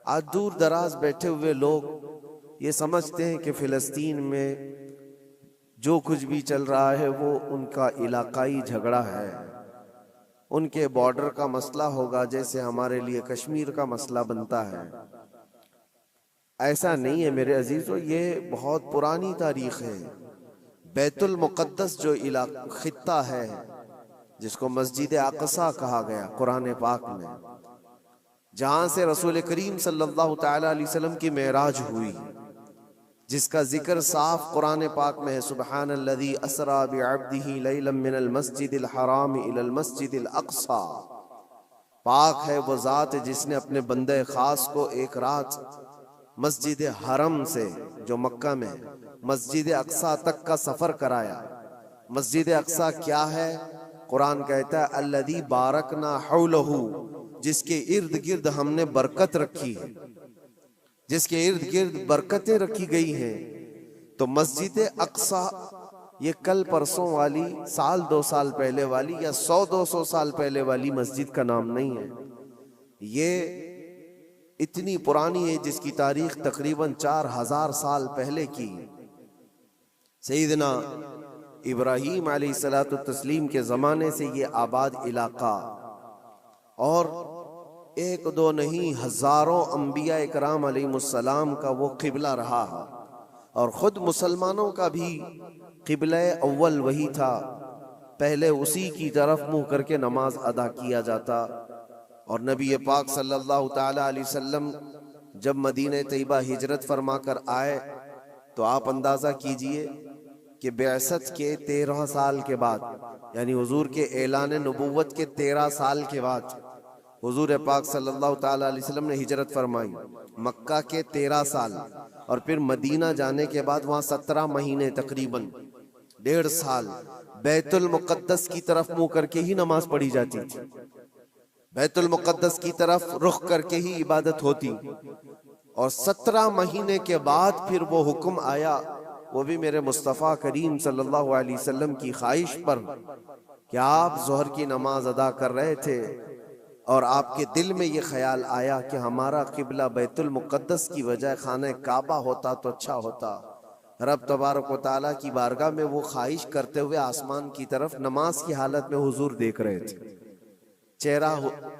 आज दूर दराज बैठे हुए लोग ये समझते हैं कि फ़िलिस्तीन में जो कुछ भी चल रहा है वो उनका इलाकाई झगड़ा है, उनके बॉर्डर का मसला होगा, जैसे हमारे लिए कश्मीर का मसला बनता है। ऐसा नहीं है मेरे अजीजों, ये बहुत पुरानी तारीख है। बैतुल मुक़द्दस जो खित्ता है, जिसको मस्जिद अक़सा कहा गया कुरान पाक में, जहां से रसूल करीम सल्लल्लाहु तआला अलैहि वसल्लम की मेराज हुई, जिसका जिक्र साफ कुरान पाक में है। सुब्हानल्लज़ी असरा बिअब्दिही लैलन मिनल मस्जिदिल हराम इलल मस्जिदिल अक़सा। पाक है वो ज़ात जिसने अपने बंदे खास को एक रात मस्जिद हरम से, जो मक्का में, मस्जिद अक़सा तक का सफर कराया। मस्जिद अक़सा क्या है? कुरान कहता है अल्लज़ी बारकना हौलहू, जिसके इर्द गिर्द हमने बरकत रखी है, जिसके इर्द गिर्द बरकतें रखी गई हैं। तो मस्जिद अक़सा ये कल परसों वाली, साल 2 साल पहले वाली या 100-200 साल पहले वाली मस्जिद का नाम नहीं है। ये इतनी पुरानी है जिसकी तारीख तकरीबन 4000 साल पहले की। सैयदना इब्राहीम अलैहिस्सलातु तस्लीम के ज़माने से ये आबाद इलाका, और 1-2 नहीं हज़ारों अंबिया इकराम अलैहिमुस्सलाम का वो क़िबला रहा है। और ख़ुद मुसलमानों का भी क़िबला अव्वल वही था, पहले उसी की तरफ मुँह करके नमाज अदा किया जाता। और नबी पाक सल्लल्लाहु तआला अलैहि वसल्लम जब मदीने तैयबा हिजरत फरमा कर आए, तो आप अंदाज़ा कीजिए कि बेअसत के 13 साल के बाद, यानी हुजूर के ऐलान नबुव्वत के 13 साल के बाद हुजूर पाक सल्लल्लाहु तआला अलैहि वसल्लम ने हिजरत फरमाई। मक्का के 13 साल और फिर मदीना जाने के बाद वहाँ 17 महीने, तकरीबन 1.5 साल बैतुल मुक़द्दस की तरफ मुँह करके ही नमाज पढ़ी जाती थी, बैतुल मुक़द्दस की तरफ रुख करके ही इबादत होती। और 17 महीने के बाद फिर वो हुक्म आया, वो भी मेरे मुस्तफ़ा करीम सल्लल्लाहु अलैहि वसल्लम की ख्वाहिश पर, कि आप ज़ोहर की नमाज अदा कर रहे थे और आपके दिल में ये ख्याल आया कि हमारा क़िबला बैतुल मुक़द्दस की बजाय खाने काबा होता तो अच्छा होता। रब तबारक व तआला की बारगाह में वो ख्वाहिश करते हुए आसमान की तरफ नमाज की हालत में हुजूर देख रहे थे, चेहरा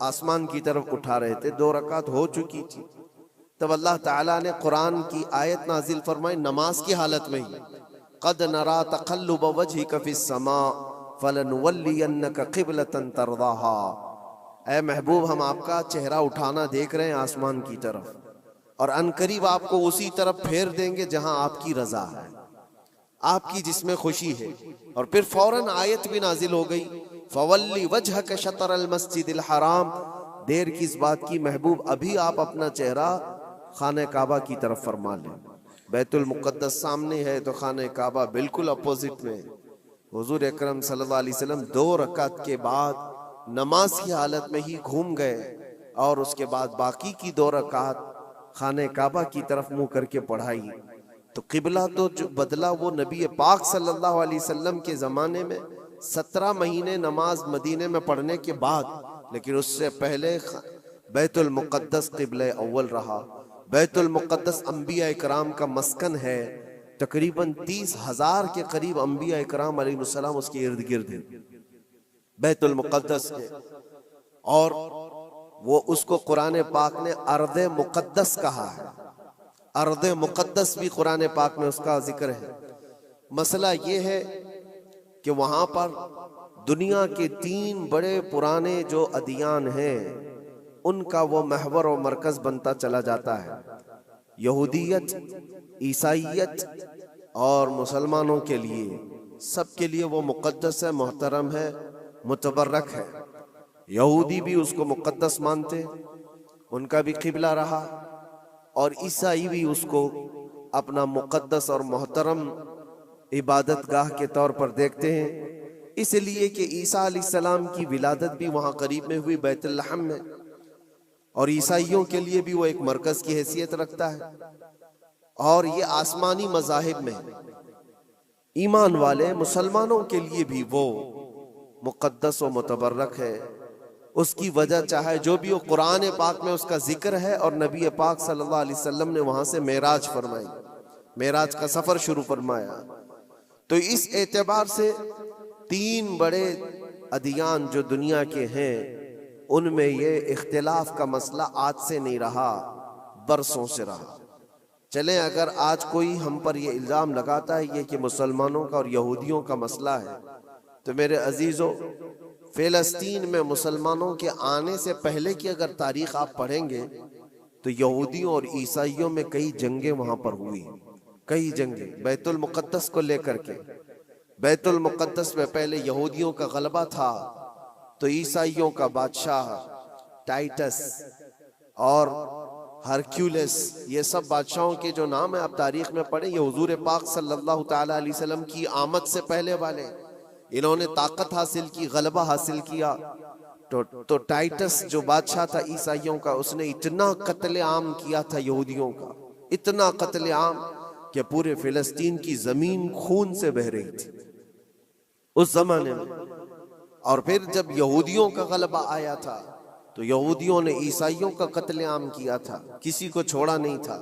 आसमान की तरफ उठा रहे थे। 2 रकात हो चुकी थी, तब अल्लाह ताला ने कुरान की आयत नाजिल फरमाई नमाज की हालत में ही, क़द नरा तक़ल्लुब वजहिक फ़िस समा फ़लनुवल्लियन्नक क़िबलतन तर्ज़ाहा। ऐ महबूब, हम आपका चेहरा उठाना देख रहे हैं आसमान की तरफ, और अनकरीब आपको उसी तरफ फेर देंगे जहां आपकी रजा है, आपकी जिसमें खुशी है। और फिर फौरन आयत भी नाजिल हो गई, फवल्ली वजहक शतरल मस्जिदिल हराम। देर किस बात की महबूब, अभी आप अपना चेहरा खाने काबा की तरफ फरमा लें। बैतुल मुक़द्दस सामने है तो खाने काबा बिल्कुल अपोजिट में। हुजूर अकरम सल्लल्लाहु अलैहि वसल्लम 2 रकात के बाद नमाज की हालत में ही घूम गए, और उसके बाद बाकी की 2 रकात खाने काबा की तरफ मुंह करके पढ़ाई। तो क़िबला तो जो बदला वो नबी पाक सल्लल्लाहु अलैहि वसल्लम के ज़माने में 17 महीने नमाज मदीने में पढ़ने के बाद, लेकिन उससे पहले बैतुल मुक़द्दस क़िबला अव्वल रहा। बैतुल मुक़द्दस अंबिया इकराम का मस्कन है, तकरीबन 30,000 के करीब अंबिया इकराम अलैहिस्सलाम उसके इर्द गिर्द हैं बैतुल मुक़द्दस के। और वो उसको कुरान पाक ने अर्ज़े मुक़द्दस कहा है, अर्ज़े मुक़द्दस भी कुरान पाक में उसका जिक्र है। मसला ये है कि वहाँ पर दुनिया के 3 बड़े पुराने जो अदियान हैं, उनका वो महवर और मरकज़ बनता चला जाता है। यहूदियत, ईसाइयत और मुसलमानों के लिए, सब के लिए वो मुक़द्दस है, मोहतरम है, मुतबर्रक है। यहूदी भी उसको मुक़द्दस मानते, उनका भी क़िबला रहा, और ईसाई भी उसको अपना मुक़द्दस और मोहतरम इबादत गाह के तौर पर देखते हैं, इसलिए कि ईसा अलैहिस्सलाम की विलादत भी वहाँ करीब में हुई बैतुल लहम में, और ईसाइयों के लिए भी वो एक मरकज़ की हैसियत रखता है। और ये आसमानी मज़ाहिब में ईमान वाले मुसलमानों के लिए भी वो मुक़द्दस व मुतबर्रक है। उसकी वजह चाहे जो भी हो, कुरान पाक में उसका जिक्र है और नबी पाक सल्लल्लाहु अलैहि वसल्लम ने वहां से मेराज फरमाई, मेराज का सफर शुरू फरमाया। तो इस एतबार से तीन बड़े अदियान जो दुनिया के हैं उनमें ये इख्तिलाफ का मसला आज से नहीं रहा, बरसों से रहा। चले अगर आज कोई हम पर ये इल्जाम लगाता है ये कि मुसलमानों का और यहूदियों का मसला है, तो मेरे अजीजों, फिलिस्तीन में मुसलमानों के आने से पहले की अगर तारीख आप पढ़ेंगे तो यहूदियों और ईसाइयों में कई जंगें वहां पर हुई, कई जंगें बैतुल मुक़द्दस को लेकर के। बैतुल मुक़द्दस में पहले यहूदियों का गलबा था, तो ईसाइयों का बादशाह टाइटस और हरक्यूलिस, ये सब बादशाहों के जो नाम है आप तारीख में पढ़े, ये हुजूर पाक सल्लल्लाहु ताला अलैहि वसल्लम की आमद से पहले वाले। इन्होंने ताकत हासिल की, गलबा हासिल किया। तो टाइटस जो बादशाह था ईसाइयों का, उसने इतना कत्लेआम किया था यहूदियों का, इतना कत्लेआम कि पूरे फिलिस्तीन की जमीन खून से बह रही थी उस जमाने में। और फिर जब यहूदियों का गलबा आया था तो यहूदियों ने ईसाइयों का कत्लेआम किया था, किसी को छोड़ा नहीं था।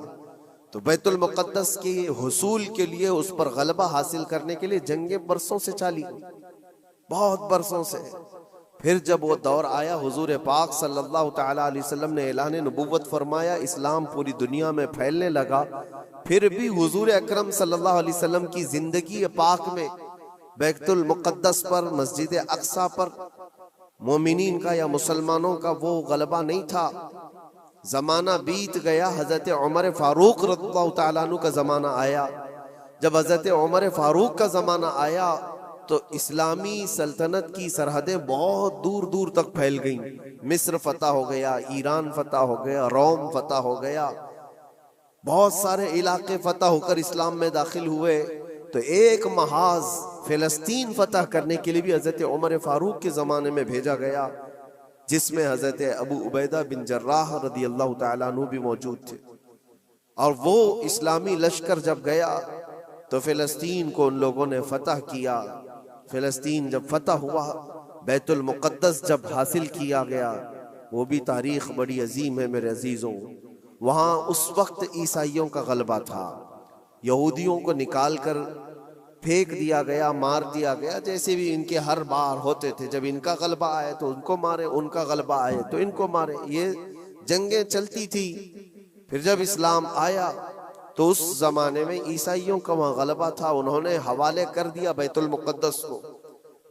तो बैतुल मुक़द्दस के हुसूल के लिए, उस पर गलबा हासिल करने के लिए जंगें बरसों से चाली, बहुत बरसों से। फिर जब वो दौर आया, हुजूर पाक सल्लल्लाहु ताला अलैहि वसल्लम ने ऐलान नबुव्वत फरमाया, इस्लाम पूरी दुनिया में फैलने लगा। फिर भी हुजूर अकरम सल्लल्लाहु अलैहि वसल्लम की जिंदगी पाक में बैतुल मुक़द्दस पर, मस्जिद अक्सा पर मोमिनीन का या मुसलमानों का वो गलबा नहीं था। जमाना बीत गया, हजरत उमर फारूक रज़ियल्लाहु ताला अन्हु का जमाना आया। जब हजरत उमर फारूक का जमाना आया तो इस्लामी सल्तनत की सरहदें बहुत दूर दूर तक फैल गईं। मिस्र फतह हो गया, ईरान फतह हो गया, रोम फतह हो गया, बहुत सारे इलाके फतह होकर इस्लाम में दाखिल हुए। तो एक महाज फिलिस्तीन फतह करने के लिए भी हजरत उमर फारूक के जमाने में भेजा गया, जिसमें हजरत अबू उबैदा बिन जर्राह रदियल्लाहु ताला अन्हु भी मौजूद थे। और वो इस्लामी लश्कर जब गया तो फिलिस्तीन को उन लोगों ने फतह किया। फिलिस्तीन जब फतह हुआ, बैतुल मुक़द्दस जब हासिल किया गया, वो भी तारीख बड़ी अजीम है मेरे अजीजों। वहां उस वक्त ईसाइयों का गलबा था, यहूदियों को निकाल कर फेंक दिया गया, मार दिया गया, जैसे भी इनके हर बार होते थे। जब इनका गलबा आए तो उनको मारे, उनका गलबा आए तो इनको मारे, ये जंगें चलती थी। फिर जब इस्लाम आया तो उस जमाने में ईसाइयों का वहां गलबा था, उन्होंने हवाले कर दिया बैतुल मुक़द्दस को,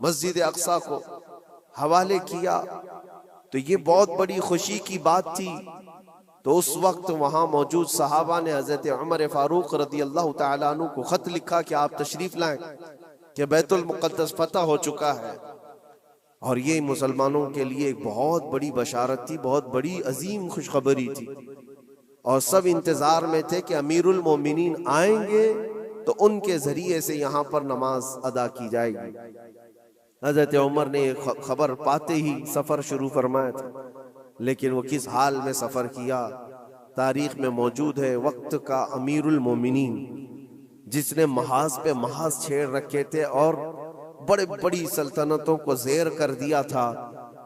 मस्जिद अक्सा को हवाले किया। तो ये बहुत बड़ी खुशी की बात थी। तो उस वक्त वहां मौजूद सहाबा ने हजरत उमर फारूक रदियल्लाहु ताला अन्हु को खत लिखा कि आप तशरीफ लाएं कि बैतुल मुक़द्दस फतह हो चुका है। और ये मुसलमानों के लिए एक बहुत बड़ी बशारत थी, बहुत बड़ी अजीम खुशखबरी थी। और सब इंतजार में थे कि अमीरुल मोमिनीन आएंगे तो उनके जरिए से यहाँ पर नमाज अदा की जाएगी। हजरत उमर ने खबर पाते ही सफर शुरू फरमाया था, लेकिन वो किस हाल में सफर किया तारीख में मौजूद है। वक्त का अमीरुल मोमिनीन जिसने महाज पे महाज छेड़ रखे थे और बड़े बड़ी सल्तनतों को ज़ेर कर दिया था,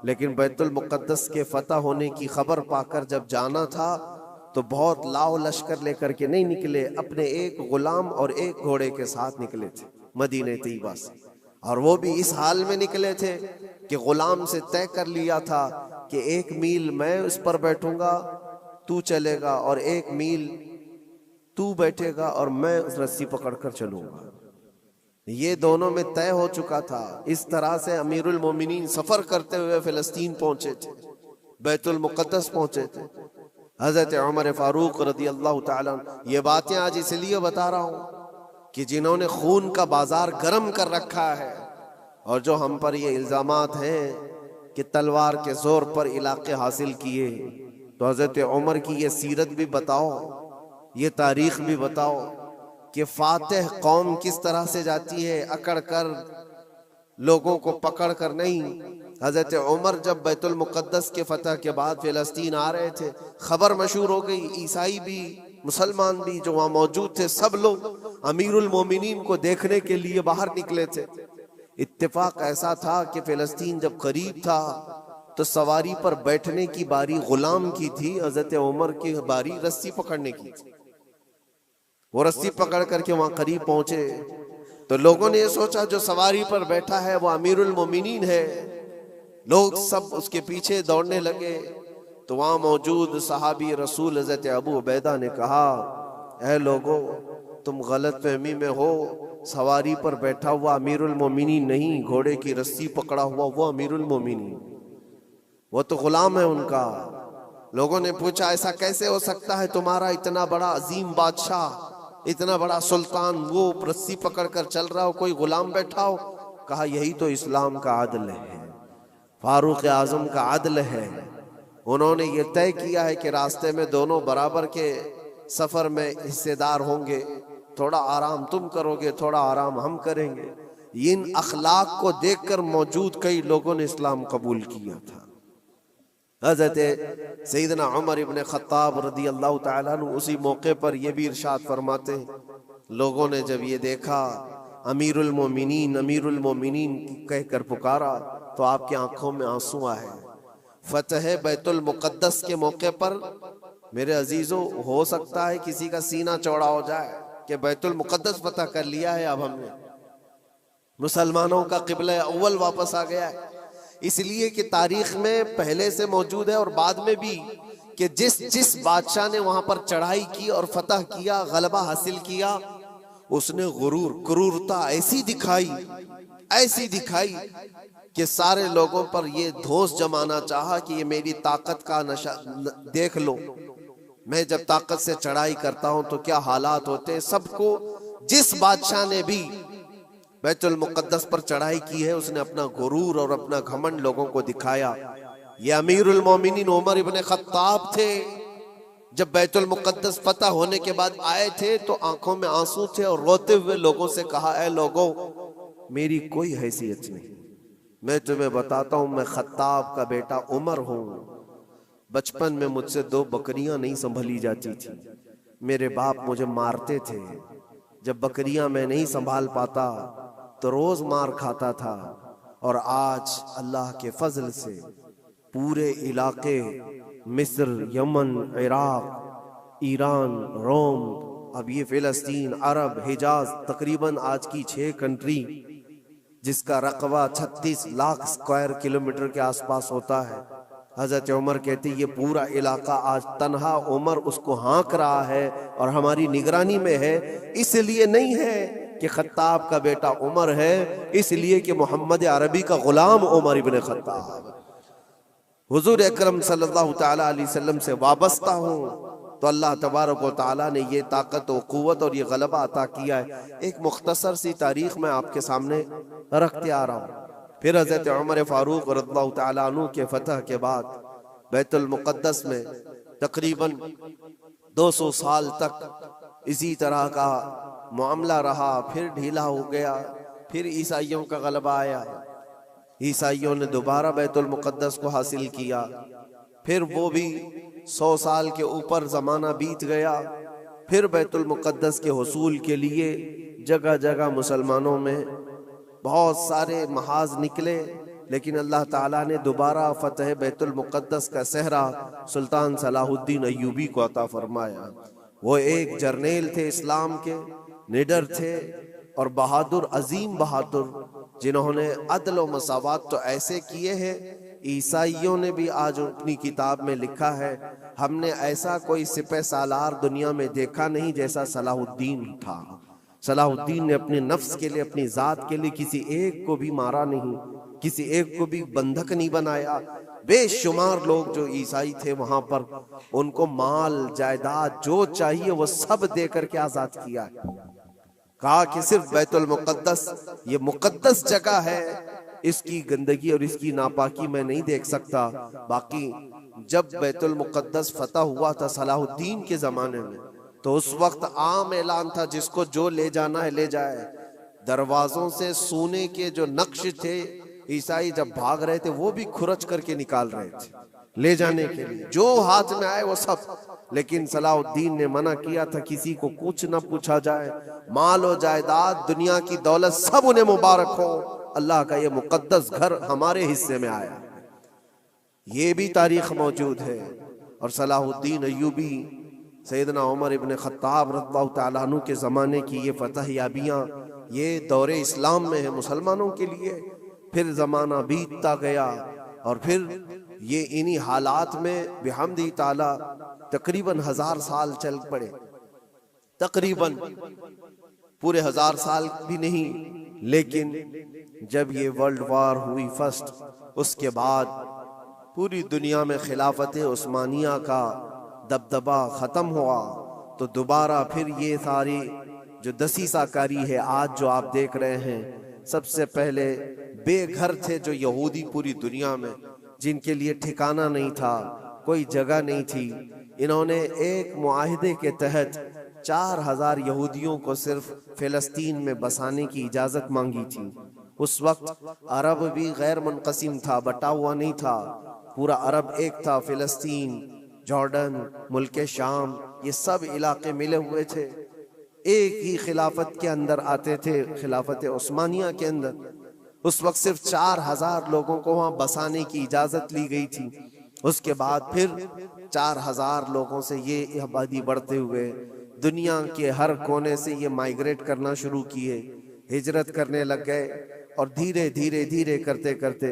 लेकिन बैतुल मुक़द्दस के फतह होने की खबर पाकर जब जाना था तो बहुत लाव लश्कर लेकर के नहीं निकले, अपने एक गुलाम और एक घोड़े के साथ निकले थे मदीने तैयबा से। और वो भी इस हाल में निकले थे कि गुलाम से तय कर लिया था कि 1 मील मैं उस पर बैठूंगा, तू चलेगा, और 1 मील तू बैठेगा और मैं उस रस्सी पकड़कर चलूंगा। ये दोनों में तय हो चुका था। इस तरह से अमीरुल मोमिनीन सफर करते हुए फिलिस्तीन पहुंचे थे, बैतुल मुक़द्दस पहुंचे थे। हजरत उमर फारूक रदियल्लाहु ताला, ये बातें आज इसलिए बता रहा हूं कि जिन्होंने खून का बाजार गर्म कर रखा है और जो हम पर ये इल्जामात हैं कि तलवार के जोर पर इलाके हासिल किए, तो हजरत उमर की ये सीरत भी बताओ, ये तारीख भी बताओ कि फातिह कौम किस तरह से जाती है, अकड़ कर, लोगों को पकड़ कर नहीं। हजरत उमर जब बैतुल मुक़द्दस के फतह के बाद फिलिस्तीन आ रहे थे, खबर मशहूर हो गई, ईसाई भी मुसलमान भी जो वहाँ मौजूद थे सब लोग अमीरुल मोमिनीन को देखने के लिए बाहर निकले थे। इत्तेफाक ऐसा था कि फिलिस्तीन जब करीब था तो सवारी पर बैठने की बारी गुलाम की थी, हजरत उमर की बारी रस्सी पकड़ने की थी। वो रस्सी पकड़ करके वहां करीब पहुंचे तो लोगों ने ये सोचा जो सवारी पर बैठा है वो अमीरुल मोमिनीन है। लोग सब उसके पीछे दौड़ने लगे तो वहां मौजूद सहाबी रसूल हजरत अबू उबैदा ने कहा, ऐ लोगो, तुम गलत फहमी में हो, सवारी पर बैठा हुआ अमीरुल मोमिनीन नहीं, घोड़े की रस्सी पकड़ा हुआ वो अमीरुल मोमिनीन, वो तो गुलाम है उनका। लोगों ने पूछा ऐसा कैसे हो सकता है, तुम्हारा इतना बड़ा अजीम बादशाह, इतना बड़ा सुल्तान, वो रस्सी पकड़ कर चल रहा हो, कोई गुलाम बैठा हो? कहा यही तो इस्लाम का आदल है, फारूक आजम का आदल है। उन्होंने ये तय किया है कि रास्ते में दोनों बराबर के सफर में हिस्सेदार होंगे, थोड़ा आराम तुम करोगे, थोड़ा आराम हम करेंगे। इन अखलाक को देखकर मौजूद कई लोगों ने इस्लाम कबूल किया था। हज़रत सैयदना उमर इब्न खत्ताब रदी अल्लाह ताला अन्हु उसी मौके पर यह भी इरशाद फरमाते हैं, लोगों ने जब ये देखा अमीरुल मोमिनीन कहकर पुकारा तो आपकी आंखों में आंसू आए। फतह बैतुल मुकद्दस के मौके पर मेरे अजीजों, हो सकता है किसी का सीना चौड़ा हो जाए कि बैतुल मुकद्दस फतह कर लिया है, अब हमने मुसलमानों का क़िबला अव्वल वापस आ गया है। इसलिए कि तारीख में पहले से मौजूद है और बाद में भी कि जिस बादशाह ने वहां पर चढ़ाई की और फतह किया, गलबा हासिल किया, उसने क्रूरता ऐसी दिखाई कि सारे लोगों पर ये धोस जमाना चाहा कि ये मेरी ताकत का नशा देख लो, मैं जब ताकत से चढ़ाई करता हूं तो क्या हालात होते हैं। सबको, जिस बादशाह ने भी बैतुल मुकद्दस पर चढ़ाई की है उसने अपना गुरूर और अपना घमंड लोगों को दिखाया। ये अमीरुल मोमिनीन उमर इब्न खत्ताब थे, जब बैतुल मुकद्दस फतह होने के बाद आए थे तो आंखों में आंसू थे और रोते हुए लोगों से कहा, ऐ लोगों, मेरी कोई हैसियत नहीं, मैं तुम्हें बताता हूं, मैं खत्ताब का बेटा उमर हूं। बचपन में मुझसे 2 बकरियां नहीं संभली जाती थी, मेरे बाप मुझे मारते थे, जब बकरियां मैं नहीं संभाल पाता तो रोज मार खाता था। और आज अल्लाह के फजल से पूरे इलाके, मिस्र, यमन, इराक, ईरान, रोम, अब ये फिलिस्तीन, अरब, हिजाज, तकरीबन आज की 6 कंट्री जिसका रकबा 36 लाख स्क्वायर किलोमीटर के आसपास होता है। हजरत उमर कहते ये पूरा इलाका आज तन्हा उमर उसको हाँक रहा है और हमारी निगरानी में है। इसलिए नहीं है कि खत्ताब का बेटा उमर है, इसलिए कि मोहम्मद अरबी का गुलाम उमर इब्न खत्ताब हुजूर अकरम सल्लल्लाहु तआला अलैहि वसल्लम से वाबस्ता हूँ, तो अल्लाह तबारक व तआला ने ये ताकत और क़ुव्वत और ये गलबा अता किया है। एक मुख्तसर सी तारीख में आपके सामने रखते आ रहा हूँ। फिर हज़रत उमर फारूक रज़ियल्लाहु तआला अन्हु के फतह के बाद बैतुल मुक़द्दस में तकरीबन 200 साल तक इसी तरह का मामला रहा, फिर ढीला हो गया, फिर ईसाइयों का गलबा आया, ईसाइयों ने दोबारा बैतुल मुक़द्दस को हासिल किया, फिर वो भी 100 साल के ऊपर ज़माना बीत गया। फिर बैतुल मुक़द्दस के हुसूल के लिए जगह जगह मुसलमानों में बहुत सारे महाज निकले, लेकिन अल्लाह ताला ने दोबारा फतह बैतुल मुक़द्दस का सहरा सुल्तान सलाहुद्दीन अय्यूबी को अता फरमाया। वो एक जर्नेल थे, इस्लाम के निडर थे और बहादुर, अजीम बहादुर, जिन्होंने अदल व मसावात तो ऐसे किए हैं। ईसाइयों ने भी आज अपनी किताब में लिखा है, हमने ऐसा कोई सिपह सालार दुनिया में देखा नहीं जैसा सलाहुद्दीन था। सलाहुद्दीन ने अपने नफ्स के लिए, अपनी जात के लिए किसी एक को भी मारा नहीं, किसी एक को भी बंधक नहीं बनाया। बेशुमार लोग जो ईसाई थे वहां पर, उनको माल जायदाद जो चाहिए वो सब देकर के आजाद किया। कहा कि सिर्फ बैतुल मुक़द्दस ये मुक़द्दस जगह है, इसकी गंदगी और इसकी नापाकी मैं नहीं देख सकता। बाकी जब बैतुल मुक़द्दस फतह हुआ था सलाहुद्दीन के जमाने में, तो उस वक्त आम ऐलान था जिसको जो ले जाना है ले जाए। दरवाजों से सोने के जो नक्श थे, ईसाई जब भाग रहे थे वो भी खुरच करके निकाल रहे थे ले जाने के लिए, जो हाथ में आए वो सब। लेकिन सलाहुद्दीन ने मना किया था, किसी को कुछ न पूछा जाए, माल और जायदाद, दुनिया की दौलत सब उन्हें मुबारक हो, अल्लाह का ये मुकद्दस घर हमारे हिस्से में आया। ये भी तारीख मौजूद है। और सलाहुद्दीन अय्यूबी, सैयदना उमर इब्न खत्ताब रज़ियल्लाहु ताला अन्हु के ज़माने की ये फतह याबियाँ, ये दौरे इस्लाम में है मुसलमानों के लिए। फिर ज़माना बीतता गया और फिर ये इन्हीं हालात में बिहम्दी ताला तकरीबन 1000 साल चल पड़े। तकरीबन पूरे 1000 साल भी नहीं, लेकिन जब ये वर्ल्ड वार हुई फर्स्ट, उसके बाद पूरी दुनिया में खिलाफत उस्मानिया का दबदबा ख़त्म हुआ, तो दोबारा फिर ये सारी जो दसीसाकारी है आज जो आप देख रहे हैं। सबसे पहले बेघर थे जो यहूदी पूरी दुनिया में, जिनके लिए ठिकाना नहीं था, कोई जगह नहीं थी। इन्होंने एक मुआहिदे के तहत 4000 यहूदियों को सिर्फ फिलिस्तीन में बसाने की इजाज़त मांगी थी। उस वक्त अरब भी गैर मुनक़सिम था, बटा हुआ नहीं था, पूरा अरब एक था। फिलिस्तीन, जॉर्डन, मुल्क शाम, ये सब इलाके मिले हुए थे, एक ही खिलाफत के अंदर आते थे, खिलाफत उस्मानिया के अंदर। उस वक्त सिर्फ 4000 लोगों को वहां बसाने की इजाजत ली गई थी। उसके बाद फिर 4000 लोगों से ये आबादी बढ़ते हुए दुनिया के हर कोने से ये माइग्रेट करना शुरू किए, हिजरत करने लग गए। और धीरे धीरे धीरे करते करते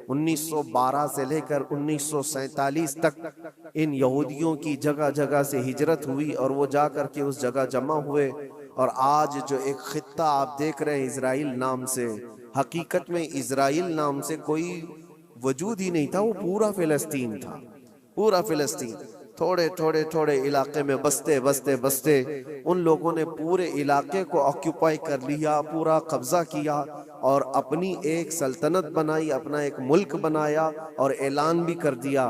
1912 से लेकर 1947 तक इन यहूदियों की जगह जगह से हिजरत हुई और वो जा कर के उस जगह जमा हुए। और आज जो एक खित्ता आप देख रहे हैं इजराइल नाम से, हकीकत में इजराइल नाम से कोई वजूद ही नहीं था, वो पूरा फिलिस्तीन था, पूरा फिलिस्तीन। थोड़े थोड़े थोड़े इलाके में बसते बसते बसते उन लोगों ने पूरे इलाके को ऑक्यूपाई कर लिया, पूरा कब्जा किया और अपनी एक सल्तनत बनाई, अपना एक मुल्क बनाया और ऐलान भी कर दिया,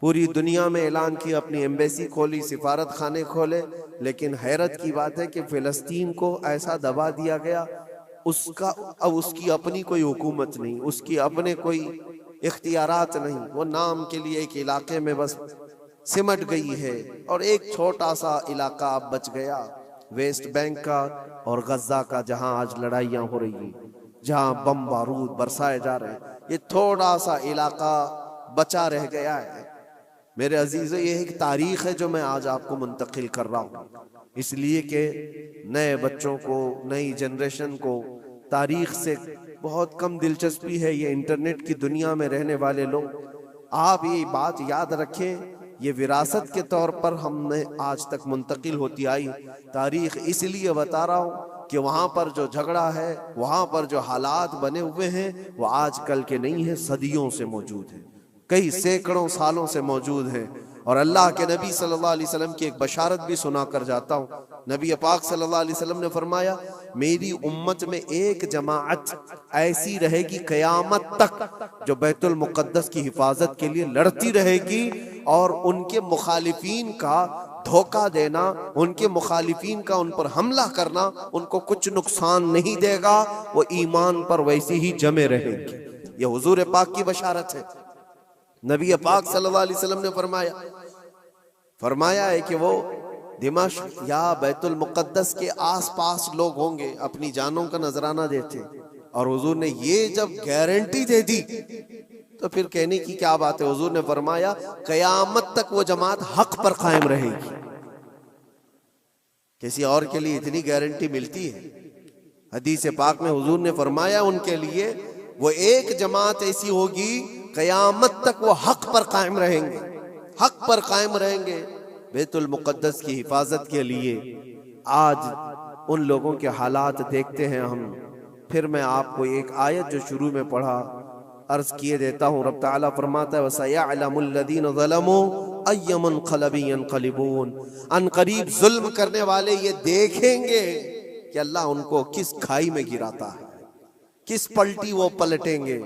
पूरी दुनिया में ऐलान किया, अपनी एम्बेसी खोली, सिफारत खाने खोले। लेकिन हैरत की बात है कि फिलिस्तीन को ऐसा दबा दिया गया, उसका अब उसकी अपनी कोई हुकूमत नहीं, उसकी अपने कोई इख्तियारात नहीं, वो नाम के लिए एक इलाके में बस सिमट गई है। और एक छोटा सा इलाका अब बच गया वेस्ट बैंक का और गजा का, जहां आज लड़ाइयां हो रही हैं, जहां बम बारूद बरसाए जा रहे हैं, ये थोड़ा सा इलाका बचा रह गया है। मेरे अजीजों, ये एक तारीख है जो मैं आज आपको मुंतकिल कर रहा हूँ, इसलिए कि नए बच्चों को, नई जनरेशन को तारीख से बहुत कम दिलचस्पी है। ये इंटरनेट की दुनिया में रहने वाले लोग, आप ये बात याद रखें, ये विरासत के तौर पर हमने आज तक मुंतकिल होती आई तारीख। इसलिए बता रहा हूँ कि वहाँ पर जो झगड़ा है, वहाँ पर जो हालात बने हुए हैं, वो आज कल के नहीं है, सदियों से मौजूद है, कई सैकड़ों सालों से मौजूद है। और अल्लाह के नबी सल्लल्लाहु अलैहि वसल्लम की एक बशारत भी सुना कर जाता हूँ। नबी पाक सल्लल्लाहु अलैहि वसल्लम ने फरमाया, मेरी उम्मत में एक जमाअत ऐसी रहेगी क़यामत तक जो बैतुल मुक़द्दस की हिफाजत के लिए लड़ती रहेगी, और उनके मुखालिफीन का धोखा देना, उनके मुखालिफीन का उन पर हमला करना उनको कुछ नुकसान नहीं देगा, वो ईमान पर वैसी ही जमे रहेंगे। ये हुजूर पाक की बशारत है। नबी पाक सल्लल्लाहु अलैहि वसल्लम ने फरमाया है कि वो दिमाश्क या बैतुल मुक़द्दस के आसपास लोग होंगे, अपनी जानों का नजराना देते। और हुजूर ने ये जब गारंटी दे दी तो फिर कहने की क्या बात है। हुजूर ने फरमाया, क़यामत तक वो जमात हक पर कायम रहेगी। किसी और के लिए इतनी गारंटी मिलती है? हदीस पाक में हुजूर ने फरमाया, उनके लिए वो एक जमात ऐसी होगी, क़यामत तक वो हक पर कायम रहेंगे, हक पर कायम रहेंगे बैतुल मुक़द्दस की हिफाजत के लिए। आज उन लोगों के हालात देखते हैं हम। फिर मैं आपको एक आयत जो शुरू में पढ़ा अर्ज किए देता हूँ। रब ताला फरमाता है, वसयअलमुल लज़ीना ज़लमू अय्य मुनक़लिबिन यनक़लिबून। अनक़रीब जुल्म करने वाले ये देखेंगे कि अल्लाह उनको किस खाई में गिराता है, किस पलटी वो पलटेंगे।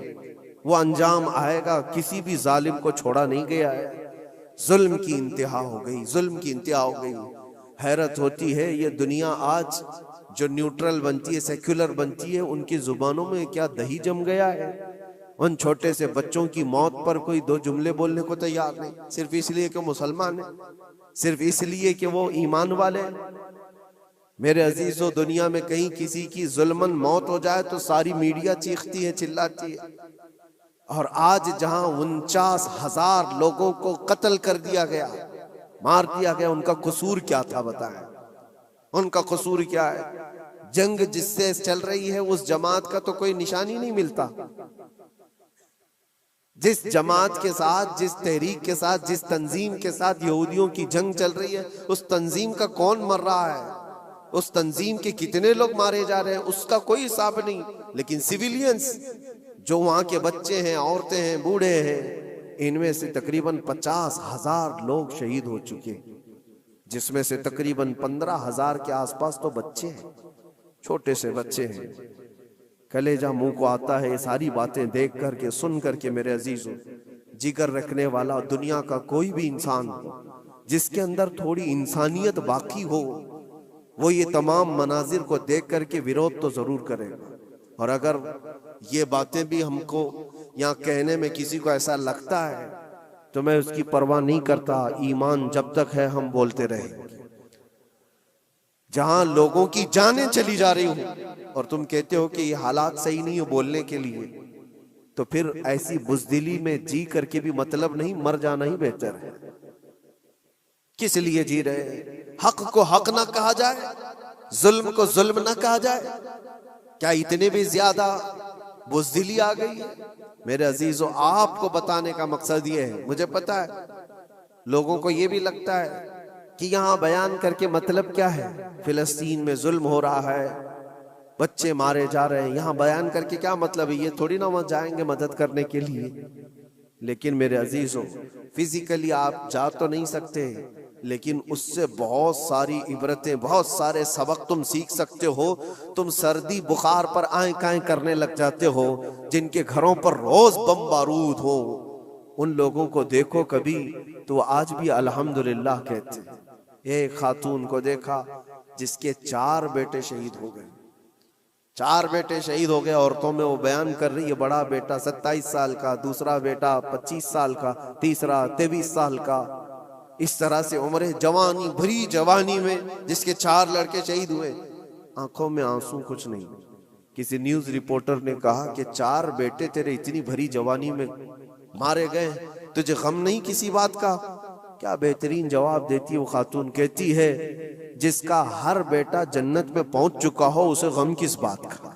वो अंजाम आएगा, किसी भी जालिम को छोड़ा नहीं गया है। जुल्म की इंतहा हो गई, जुल्म की इंतहा हो गई। हैरत होती है, ये दुनिया आज जो न्यूट्रल बनती है, सेक्युलर बनती है, उनकी जुबानों में क्या दही जम गया है। उन छोटे से बच्चों की मौत पर कोई दो जुमले बोलने को तैयार नहीं, सिर्फ इसलिए कि मुसलमान है, सिर्फ इसलिए कि वो ईमान वाले हैं। मेरे अजीजों, दुनिया में कहीं किसी की जुल्मन मौत हो जाए तो सारी मीडिया चीखती है, चिल्लाती है। और आज जहां 49,000 लोगों को कत्ल कर दिया गया, मार दिया गया, उनका कसूर क्या था बताएं? उनका कसूर क्या है? जंग जिससे चल रही है उस जमात का तो कोई निशानी नहीं मिलता। जिस जमात के साथ, जिस तहरीक के साथ, जिस तंजीम के साथ यहूदियों की जंग चल रही है, उस तंजीम का कौन मर रहा है, उस तंजीम के कितने लोग मारे जा रहे हैं, उसका कोई हिसाब नहीं। लेकिन सिविलियंस जो वहां के बच्चे हैं, औरतें हैं, बूढ़े हैं, इनमें से तकरीबन 50,000 लोग शहीद हो चुके, जिसमें से तकरीबन 15,000 के आसपास तो बच्चे हैं, छोटे से बच्चे हैं। कलेजा मुंह को आता है ये सारी बातें देख करके, सुन करके। मेरे अजीजों, जिगर रखने वाला दुनिया का कोई भी इंसान हो, जिसके अंदर थोड़ी इंसानियत बाकी हो, वो ये तमाम मनाजिर को देख करके विरोध तो जरूर करेगा। और अगर ये बातें भी हमको यहाँ कहने में किसी को ऐसा लगता है तो मैं उसकी परवाह नहीं करता। ईमान जब तक है हम बोलते रहेंगे। जहां लोगों की जानें चली जा रही हो और तुम कहते हो कि ये हालात सही नहीं हो बोलने के लिए, तो फिर ऐसी बुज़दिली में जी करके भी मतलब नहीं, मर जाना ही बेहतर है। किस लिए जी रहे हैं? हक को हक ना कहा जाए, जुल्म को जुल्म ना कहा जाए? क्या इतने भी ज्यादा बुज़दिली आ गई है? मेरे अजीजों, आपको बताने का मकसद ये है, मुझे पता है लोगों को ये भी लगता है कि यहाँ बयान करके मतलब क्या है, फिलिस्तीन में जुल्म हो रहा है, बच्चे मारे जा रहे हैं, यहाँ बयान करके क्या मतलब है? ये थोड़ी ना वहां जाएंगे मदद करने के लिए। लेकिन मेरे अजीजों, फिजिकली आप जा तो नहीं सकते, लेकिन उससे बहुत सारी इबरतें, बहुत सारे सबक तुम सीख सकते हो। तुम सर्दी बुखार पर आए काएं करने लग जाते हो, जिनके घरों पर रोज बम बारूद हो, उन लोगों को देखो कभी तो आज भी अल्हम्दुलिल्लाह कहते हैं। एक खातून को देखा जिसके 4 बेटे शहीद हो गए, 4 बेटे शहीद हो गए। औरतों में वो बयान कर रही है, बड़ा बेटा 27 साल का, दूसरा बेटा 25 साल का, तीसरा 23 साल का। इस तरह से उम्र जवानी, भरी जवानी में जिसके 4 लड़के शहीद हुए, आंखों में आंसू कुछ नहीं। किसी न्यूज रिपोर्टर ने कहा कि 4 बेटे तेरे इतनी भरी जवानी में मारे गए, तुझे गम नहीं किसी बात का? क्या बेहतरीन जवाब देती है वो खातून, कहती है जिसका हर बेटा जन्नत में पहुंच चुका हो उसे गम किस बात का?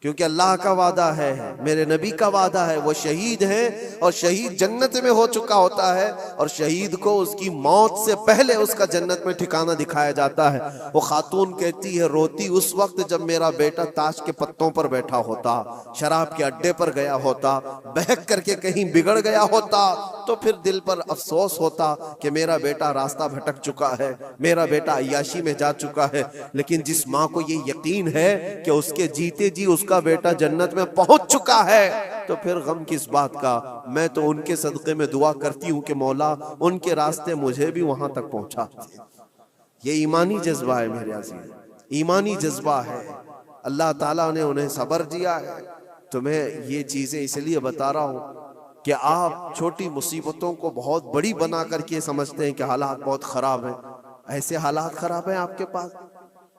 क्योंकि अल्लाह का वादा है, मेरे नबी का वादा है, वो शहीद है और शहीद जन्नत में हो चुका होता है, और शहीद को उसकी मौत से पहले उसका जन्नत में ठिकाना दिखाया जाता है। वो खातून कहती है, रोती उस वक्त जब मेरा बेटा ताश के पत्तों पर बैठा होता, शराब के अड्डे पर गया होता, बहक करके कहीं बिगड़ गया होता, तो फिर दिल पर अफसोस होता कि मेरा बेटा रास्ता भटक चुका है, मेरा बेटा अय्याशी में जा चुका है। लेकिन जिस माँ को ये यकीन है कि उसके जीते जी उसका बेटा जन्नत में पहुंच चुका है, तो फिर गम किस बात का? मैं तो उनके सदक़े में दुआ करती हूँ कि मौला उनके रास्ते मुझे भी वहां तक पहुंचा। ये ईमानी जज्बा है मेरे अज़ीज़, ईमानी जज्बा है। अल्लाह ताला ने उन्हें सब्र दिया है। तो मैं ये चीजें इसलिए बता रहा हूँ कि आप छोटी मुसीबतों को बहुत बड़ी बना करके समझते हैं कि हालात बहुत खराब हैं। ऐसे हालात खराब हैं आपके पास,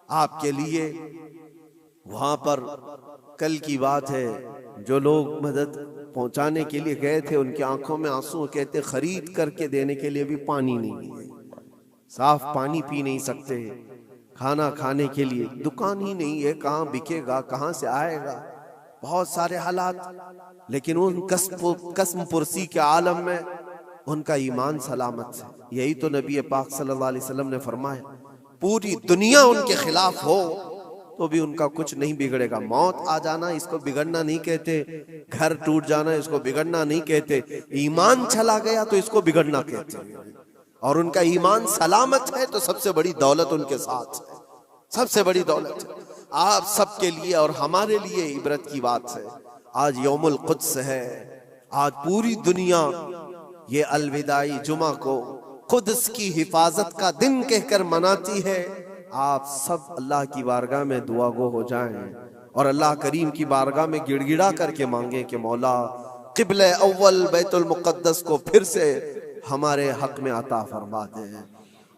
आपके लिए। वहां पर कल की बात है, जो लोग मदद पहुंचाने के लिए गए थे उनकी आंखों में आंसू, कहते खरीद करके देने के लिए भी पानी नहीं है, साफ पानी पी नहीं सकते, खाना खाने के लिए दुकान ही नहीं है, कहाँ बिकेगा, कहाँ से आएगा, बहुत सारे हालात। लेकिन उन कसम पुरसी के आलम में उनका ईमान सलामत है। यही तो नबी पाक सल्लल्लाहु अलैहि वसल्लम ने फरमाया, पूरी दुनिया उनके खिलाफ हो तो भी उनका कुछ नहीं बिगड़ेगा। मौत आ जाना इसको बिगड़ना नहीं कहते, घर टूट जाना इसको बिगड़ना नहीं कहते, ईमान चला गया तो इसको बिगड़ना कहते हैं। और उनका ईमान सलामत है तो सबसे बड़ी दौलत उनके साथ है, सबसे बड़ी दौलत है। आप सबके लिए और हमारे लिए इबरत की बात है। आज यौमुल कुद्स है, आज पूरी दुनिया ये अलविदाई जुमा को कुद्स की हिफाजत का दिन कहकर मनाती है। आप सब अल्लाह की बारगाह में दुआ गो हो जाएं और अल्लाह करीम की बारगाह में गिड़गिड़ा करके मांगे कि मौला क़िबले अव्वल बैतुल मुक़द्दस को फिर से हमारे हक में अता फरमा दे।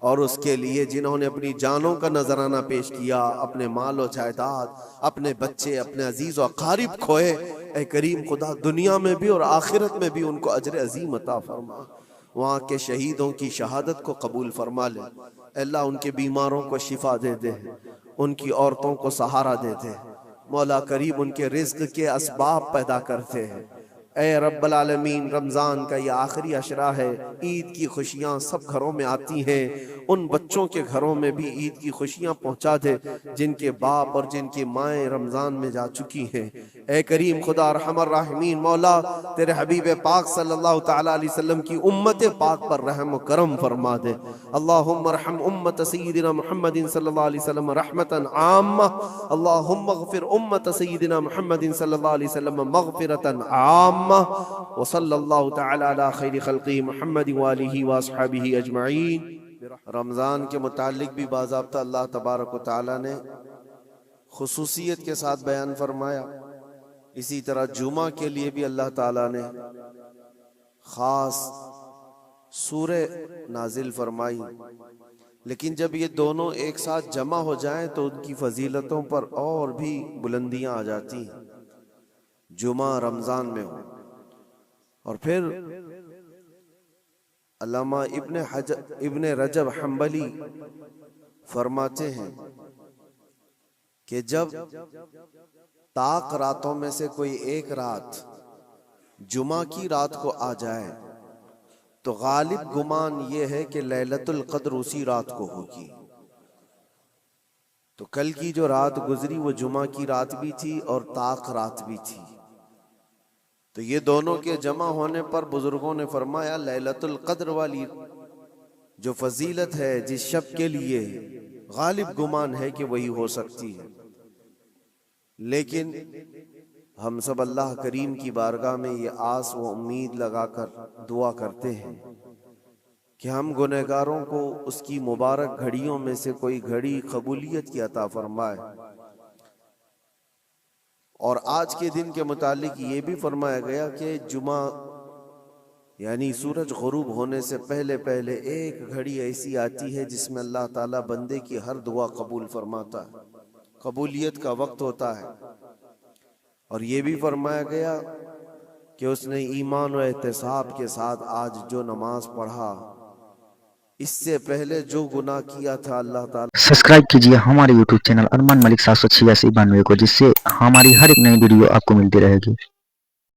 और उसके लिए जिन्होंने अपनी जानों का नजराना पेश किया, अपने माल और जायदाद, अपने बच्चे, अपने अजीज और अकारिब खोए, ऐ करीम खुदा दुनिया में भी और आखिरत में भी उनको अजर अजीम अता फरमा। वहाँ के शहीदों की शहादत को कबूल फरमा ले अल्लाह, उनके बीमारों को शिफा दे दे, उनकी औरतों को सहारा दे दे मौला करीम, उनके रिज्क के असबाब पैदा करते हैं। ऐ रब्बल आलमीन, रमज़ान का ये आखिरी अशरा है, ईद की खुशियाँ सब घरों में आती हैं, उन बच्चों के घरों में भी ईद की खुशियाँ पहुँचा दे जिनके बाप और जिनकी माएँ रमज़ान में जा चुकी हैं। ऐ करीम खुदा रहमर राहिमीन, मौला तेरे हबीब पाक सल्लल्लाहु तआला अलैहि वसल्लम की उम्मत पाक पर रहम करम फरमा दे। अल्लाहुम्मा रहम उम्मत सय्यिदिना मुहम्मदिन सल्लल्लाहु अलैहि वसल्लम रहमतन आम्मा, अल्लाहुम्मा अग़फिर उम्मत सय्यिदिना मुहम्मदिन सल्लल्लाहु अलैहि वसल्लम मग़फ़िरतन आम्मा व सल्लल्लाहु तआला अला खैरि खल्क़ि मुहम्मद व आलिहि व अस्हाबिहि अजमईन। रमज़ान के मुतालिक भी बाज़ाब्ता अल्लाह तबारक व तआला ने खुसूसियत के साथ बयान फरमाया। इसी तरह जुमा के लिए भी अल्लाह ताला ने खास सूरे नाजिल फरमाई। लेकिन जब ये दोनों एक साथ जमा हो जाएं तो उनकी फजीलतों पर और भी बुलंदियां आ जाती हैं। जुमा रमज़ान में हो। और फिर अल्लामा इब्ने रजब हम्बली फरमाते हैं कि जब ताक रातों में से कोई एक रात जुमा की रात को आ जाए तो गालिब गुमान ये है कि लैलतुल क़द्र उसी रात को होगी। तो कल की जो रात गुजरी वो जुमा की रात भी थी और ताक रात भी थी। तो ये दोनों के जमा होने पर बुजुर्गों ने फरमाया लैलतुल क़द्र वाली जो फजीलत है जिस शब के लिए गालिब गुमान है कि वही हो सकती है। लेकिन हम सब अल्लाह करीम की बारगाह में ये आस व उम्मीद लगाकर दुआ करते हैं कि हम गुनहगारों को उसकी मुबारक घड़ियों में से कोई घड़ी कबूलियत की अता फरमाए। और आज के दिन के मुतालिक ये भी फरमाया गया कि जुमा यानी सूरज गुरूब होने से पहले पहले एक घड़ी ऐसी आती है जिसमें अल्लाह ताला बंदे की हर दुआ कबूल फरमाता है, कबूलियत का वक्त होता है। और ये भी फरमाया गया कि उसने ईमान और एहतिसाब के साथ आज जो नमाज पढ़ा, इससे पहले जो गुनाह किया था अल्लाह ताला। सब्सक्राइब कीजिए हमारे YouTube चैनल अरमान मलिक 78692 को, जिससे हमारी हर एक नई वीडियो आपको मिलती रहेगी।